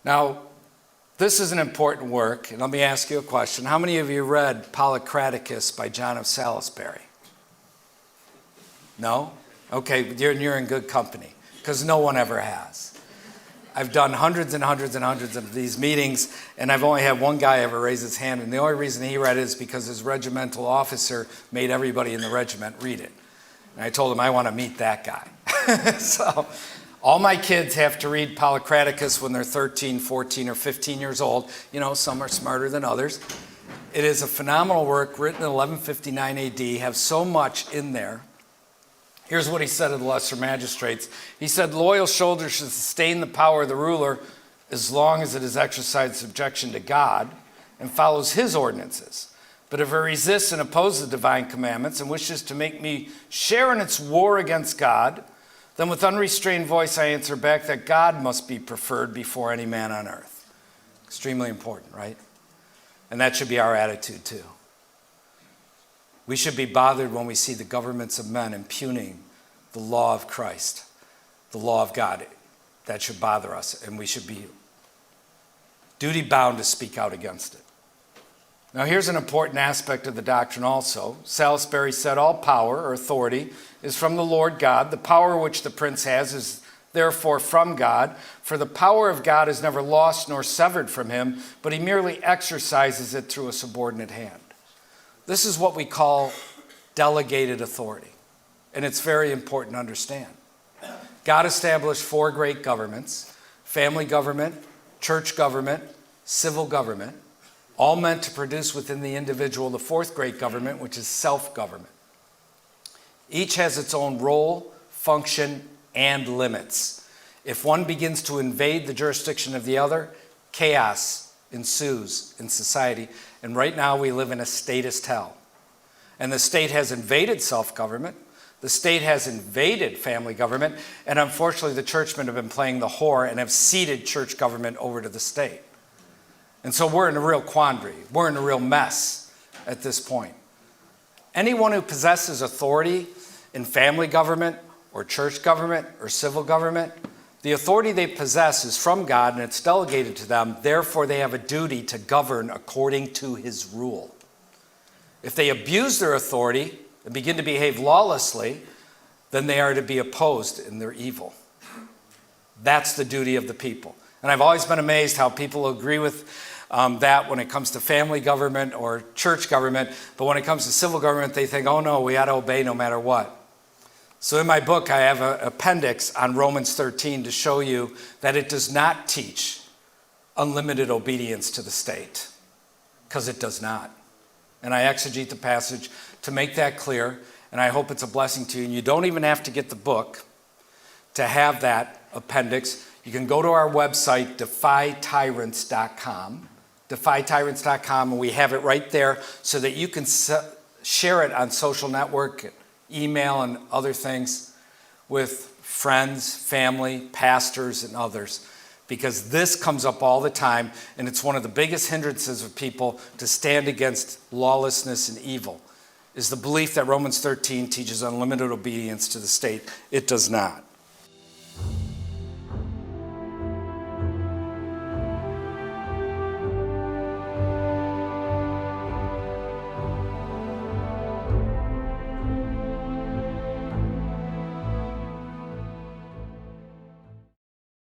Now, this is an important work, and let me ask you a question. How many of you read Polycraticus by John of Salisbury? No? Okay, you're in good company, because no one ever has. I've done hundreds and hundreds and hundreds of these meetings, and I've only had one guy ever raise his hand, and the only reason he read it is because his regimental officer made everybody in the regiment read it. And I told him I want to meet that guy. So all my kids have to read Polycraticus when they're 13, 14, or 15 years old. You know, some are smarter than others. It is a phenomenal work written in 1159 AD, have so much in there. Here's what he said of the Lesser Magistrates. He said, loyal shoulders should sustain the power of the ruler as long as it is exercised subjection to God and follows his ordinances. But if it resists and opposes the divine commandments and wishes to make me share in its war against God, then with unrestrained voice I answer back that God must be preferred before any man on earth. Extremely important, right? And that should be our attitude too. We should be bothered when we see the governments of men impugning the law of Christ, the law of God. That should bother us, and we should be duty-bound to speak out against it. Now, here's an important aspect of the doctrine also. Salisbury said, all power or authority is from the Lord God. The power which the prince has is therefore from God, for the power of God is never lost nor severed from him, but he merely exercises it through a subordinate hand. This is what we call delegated authority, and it's very important to understand. God established 4 great governments: family government, church government, civil government, all meant to produce within the individual the 4th great government, which is self-government. Each has its own role, function, and limits. If one begins to invade the jurisdiction of the other, chaos ensues in society. And right now we live in a statist hell. And the state has invaded self-government. The state has invaded family government. And unfortunately, the churchmen have been playing the whore and have ceded church government over to the state. And so we're in a real quandary. We're in a real mess at this point. Anyone who possesses authority in family government or church government or civil government, the authority they possess is from God and it's delegated to them. Therefore, they have a duty to govern according to his rule. If they abuse their authority and begin to behave lawlessly, then they are to be opposed in their evil. That's the duty of the people. And I've always been amazed how people agree with that when it comes to family government or church government, but when it comes to civil government, they think, oh no, we ought to obey no matter what. So in my book, I have an appendix on Romans 13 to show you that it does not teach unlimited obedience to the state, because it does not. And I exegete the passage to make that clear, and I hope it's a blessing to you. And you don't even have to get the book to have that appendix. You can go to our website, defytyrants.com, defytyrants.com, and we have it right there so that you can share it on social network, email, and other things with friends, family, pastors, and others, because this comes up all the time, and it's one of the biggest hindrances of people to stand against lawlessness and evil, is the belief that Romans 13 teaches unlimited obedience to the state. It does not.